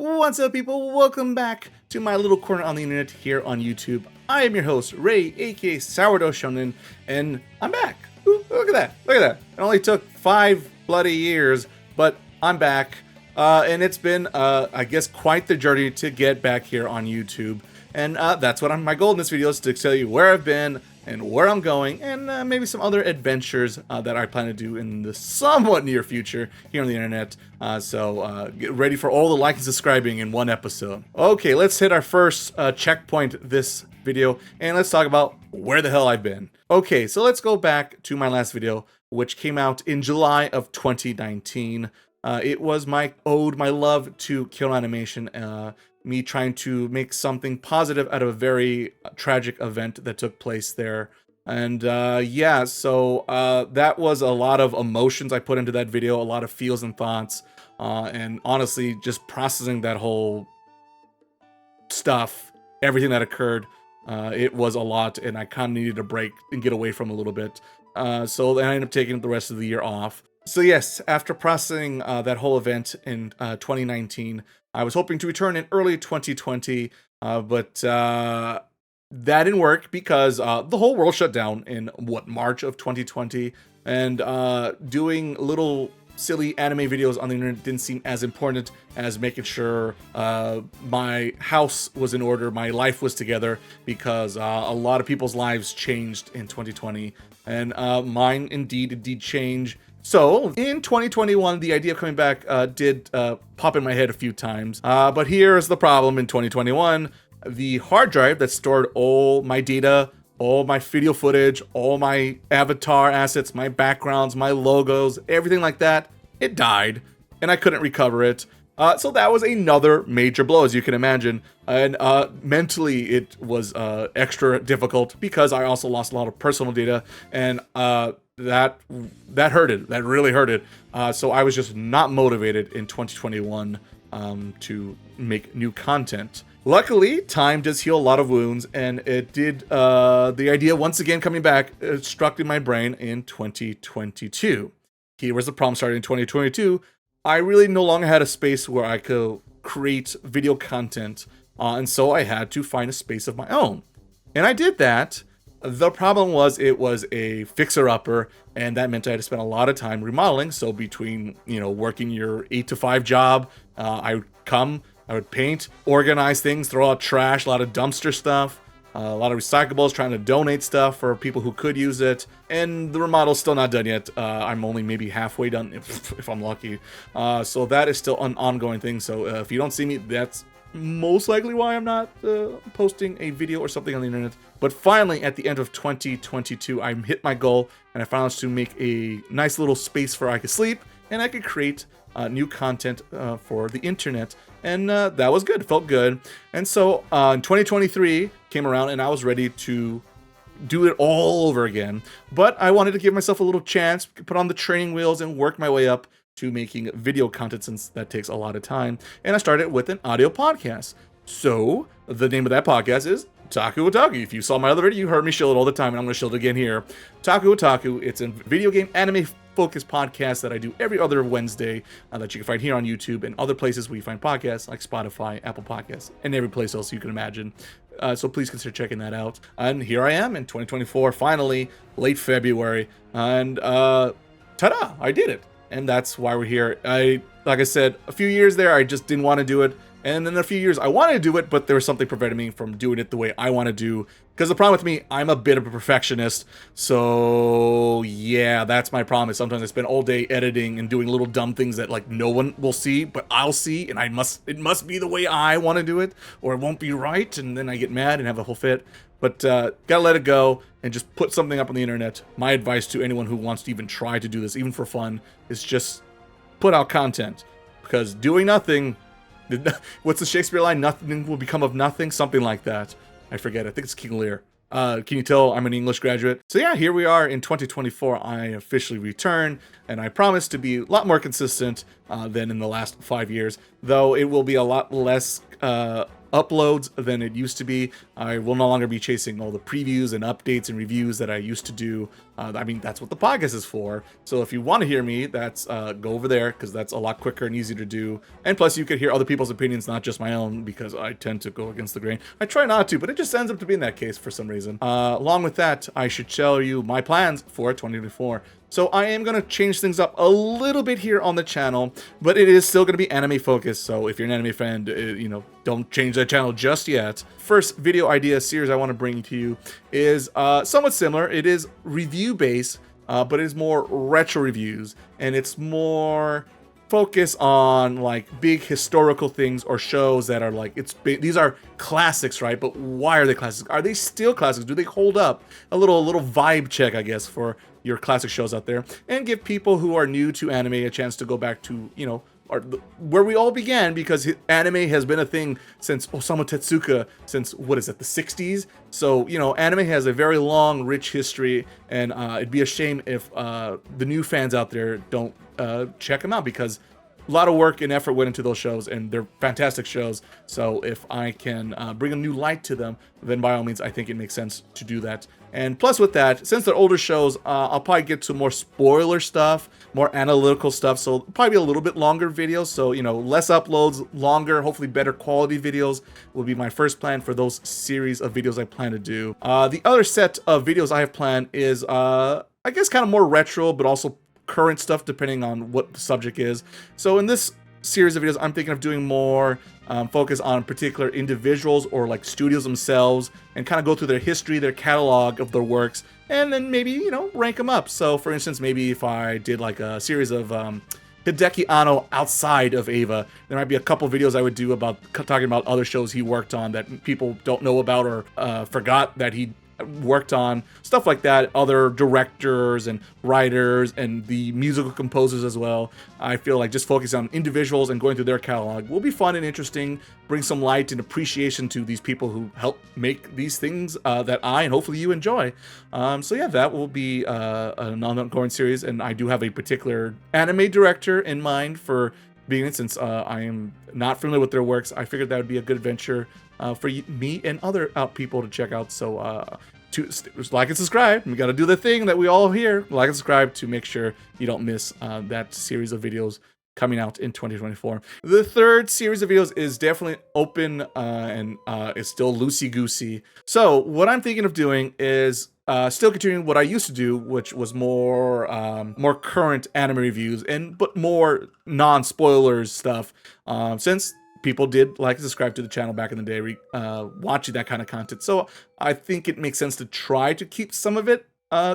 What's up, people? Welcome back to my little corner on the internet here on YouTube. I am your host, Ray, aka Sourdough Shonen, and I'm back. Ooh, look at that. Look at that. It only took 5 bloody years, but I'm back. And it's been, I guess, quite the journey to get back here on YouTube. And that's what my goal in this video is, to tell you where I've been and where I'm going, and maybe some other adventures that I plan to do in the somewhat near future here on the internet. So get ready for all the like and subscribing in one episode. Okay, let's hit our first checkpoint this video, and let's talk about where the hell I've been. Okay, so let's go back to my last video, which came out in July of 2019. It was my ode, my love to Kyoto Animation, me trying to make something positive out of a very tragic event that took place there. And yeah, so that was a lot of emotions I put into that video, a lot of feels and thoughts, and honestly, just processing that whole stuff, everything that occurred. It was a lot, and I kind of needed a break and get away from a little bit. So then I ended up taking the rest of the year off. So yes, after processing that whole event in 2019, I was hoping to return in early 2020, but that didn't work because the whole world shut down in, March of 2020, and doing little silly anime videos on the internet didn't seem as important as making sure my house was in order, my life was together, because a lot of people's lives changed in 2020, and mine indeed changed. So, in 2021, the idea of coming back did pop in my head a few times. But here's the problem in 2021. The hard drive that stored all my data, all my video footage, all my avatar assets, my backgrounds, my logos, everything like that, it died, and I couldn't recover it. So that was another major blow, as you can imagine. And mentally, it was extra difficult because I also lost a lot of personal data, and that hurted. That really hurted. So I was just not motivated in 2021 to make new content. Luckily, time does heal a lot of wounds, and it did. The idea once again coming back struck in my brain in 2022. Here was the problem starting in 2022. I really no longer had a space where I could create video content, and so I had to find a space of my own. And I did that. The problem was it was a fixer-upper, and that meant I had to spend a lot of time remodeling. So between, working your 8 to 5 job, I would paint, organize things, throw out trash, a lot of dumpster stuff, a lot of recyclables, trying to donate stuff for people who could use it. And the remodel's still not done yet. I'm only maybe halfway done, if I'm lucky. So that is still an ongoing thing. So if you don't see me, that's most likely why I'm not posting a video or something on the internet. But finally, at the end of 2022, I hit my goal, and I found to make a nice little space where I could sleep and I could create new content for the internet. And that was good. It felt good. And so in 2023 came around, and I was ready to do it all over again. But I wanted to give myself a little chance, put on the training wheels, and work my way up to making video content, since that takes a lot of time. And I started with an audio podcast. So the name of that podcast is Taku Otaku. If you saw my other video, you heard me shill it all the time, and I'm going to shill it again here. Taku Otaku. It's a video game anime focused podcast that I do every other Wednesday, that you can find here on YouTube and other places where you find podcasts like Spotify, Apple Podcasts, and every place else you can imagine. So please consider checking that out. And here I am in 2024, finally, late February, and ta-da, I did it. And that's why we're here. Like I said, a few years there, I just didn't want to do it. And then a few years, I wanted to do it, but there was something preventing me from doing it the way I want to do. Because the problem with me, I'm a bit of a perfectionist. So yeah, that's my problem. Is sometimes I spend all day editing and doing little dumb things that like no one will see, but I'll see, and it must be the way I want to do it, or it won't be right, and then I get mad and have a whole fit. But gotta let it go and just put something up on the internet. My advice to anyone who wants to even try to do this, even for fun, is just put out content. Because doing nothing, what's the Shakespeare line? Nothing will become of nothing? Something like that. I forget. I think it's King Lear. Can you tell I'm an English graduate? So yeah, here we are in 2024. I officially return, and I promise to be a lot more consistent than in the last 5 years. Though it will be a lot less uploads than it used to be. I will no longer be chasing all the previews and updates and reviews that I used to do. I mean, that's what the podcast is for. So if you want to hear me, that's go over there, because that's a lot quicker and easier to do. And plus, you could hear other people's opinions, not just my own, because I tend to go against the grain. I try not to, but it just ends up to be in that case for some reason. Along with that, I should tell you my plans for 2024. So I am going to change things up a little bit here on the channel, but it is still going to be anime focused. So if you're an anime fan, you know, don't change that channel just yet. First video idea series I want to bring to you is somewhat similar. It is review based, but it is more retro reviews, and it's more focus on like big historical things or shows that are like, these are classics, right? But why are they classics? Are they still classics? Do they hold up? A little vibe check, I guess, for your classic shows out there, and give people who are new to anime a chance to go back to, you know, where we all began, because anime has been a thing since Osamu Tezuka, since, what is it, the 60s? So, you know, anime has a very long, rich history, and it'd be a shame if the new fans out there don't check them out, because a lot of work and effort went into those shows, and they're fantastic shows. So if I can bring a new light to them, then by all means, I think it makes sense to do that. And plus with that, since they're older shows, I'll probably get to more spoiler stuff, more analytical stuff. So probably be a little bit longer videos. So, you know, less uploads, longer, hopefully better quality videos will be my first plan for those series of videos I plan to do. The other set of videos I have planned is, I guess, kind of more retro, but also current stuff depending on what the subject is. So in this series of videos, I'm thinking of doing more focus on particular individuals or like studios themselves, and kind of go through their history, their catalog of their works, and then maybe, you know, rank them up. So for instance, maybe if I did like a series of Hideki Anno outside of Eva, there might be a couple videos I would do about talking about other shows he worked on that people don't know about, or forgot that he worked on, stuff like that. Other directors and writers and the musical composers as well. I feel like just focusing on individuals and going through their catalog will be fun and interesting, bring some light and appreciation to these people who help make these things that I and hopefully you enjoy. So yeah, that will be an ongoing series, and I do have a particular anime director in mind for being it, since I am not familiar with their works. I figured that would be a good venture for me and other people to check out. So to like and subscribe. We got to do the thing that we all hear, like and subscribe, to make sure you don't miss that series of videos coming out in 2024. The third series of videos is definitely open and is still loosey-goosey. So what I'm thinking of doing is still continuing what I used to do, which was more current anime reviews, but more non-spoilers stuff, since people did like and subscribe to the channel back in the day, watching that kind of content. So I think it makes sense to try to keep some of it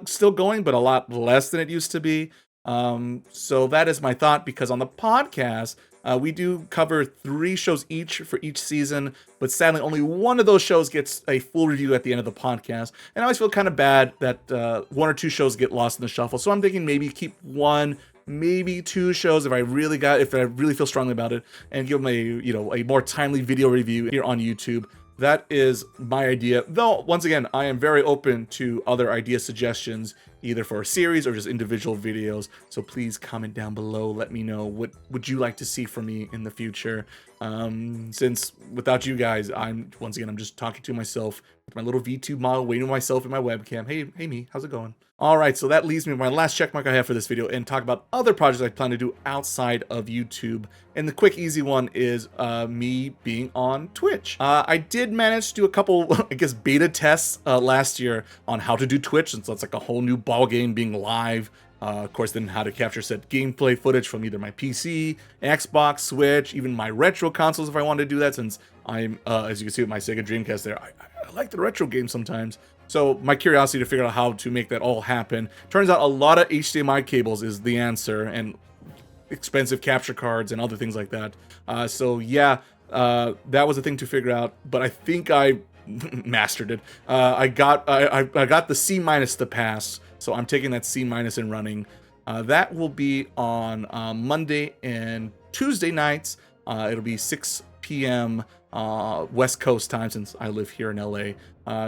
still going, but a lot less than it used to be. So that is my thought, because on the podcast, we do cover 3 shows each for each season, but sadly only one of those shows gets a full review at the end of the podcast. And I always feel kind of bad that 1 or 2 shows get lost in the shuffle. So I'm thinking maybe keep 1, maybe 2 shows if I really feel strongly about it, and give them a more timely video review here on YouTube. That is my idea. Though, once again, I am very open to other idea suggestions, either for a series or just individual videos. So please comment down below. Let me know what would you like to see from me in the future. Since without you guys, I'm just talking to myself with my little VTube model, waiting on myself in my webcam. Hey me, how's it going? All right, so that leaves me with my last checkmark I have for this video, and talk about other projects I plan to do outside of YouTube. And the quick, easy one is me being on Twitch. I did manage to do a couple, I guess, beta tests last year on how to do Twitch, and so it's like a whole new ball game being live. Of course, then how to capture said gameplay footage from either my PC, Xbox, Switch, even my retro consoles if I wanted to do that, since I'm, as you can see with my Sega Dreamcast there, I like the retro games sometimes. So my curiosity to figure out how to make that all happen. Turns out a lot of HDMI cables is the answer, and expensive capture cards and other things like that. So yeah, that was a thing to figure out, but I think I mastered it. I got the C- to pass, so I'm taking that C- and running. That will be on Monday and Tuesday nights. It'll be 6 p.m. West Coast time, since I live here in LA.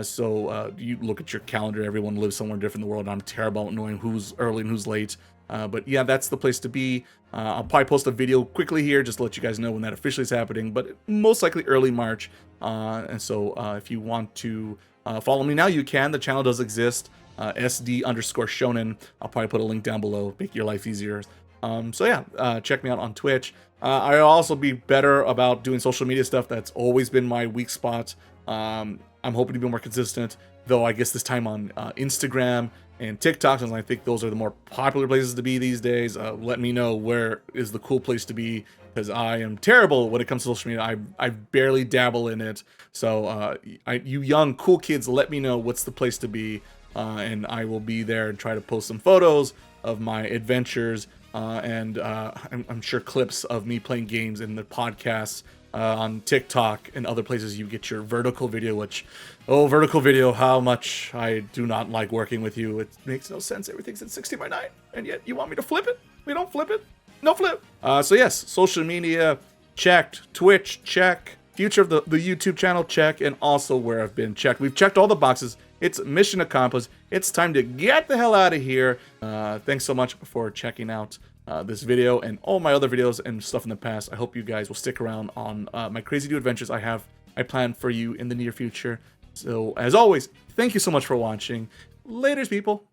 So you look at your calendar, everyone lives somewhere different in the world, and I'm terrible at knowing who's early and who's late. But yeah, that's the place to be. I'll probably post a video quickly here just to let you guys know when that officially is happening, but most likely early March. And so if you want to follow me now, you can. The channel does exist. SD_Shonen. I'll probably put a link down below, make your life easier. So yeah, check me out on Twitch. I'll also be better about doing social media stuff. That's always been my weak spot. I'm hoping to be more consistent, though I guess this time on Instagram and TikTok, since I think those are the more popular places to be these days. Let me know where is the cool place to be, because I am terrible when it comes to social media. I barely dabble in it. So you young cool kids, let me know what's the place to be, and I will be there and try to post some photos of my adventures, and I'm sure clips of me playing games in the podcasts on TikTok and other places you get your vertical video, which, oh, vertical video, how much I do not like working with you. It makes no sense. Everything's in 60:9, and yet you want me to flip it? We don't flip it. No flip. So yes, social media checked, Twitch check, future of the YouTube channel check, and also where I've been checked. We've checked all the boxes. It's mission accomplished. It's time to get the hell out of here. Thanks so much for checking out this video and all my other videos and stuff in the past. I hope you guys will stick around on my crazy new adventures I plan for you in the near future. So as always, thank you so much for watching. Laters, people.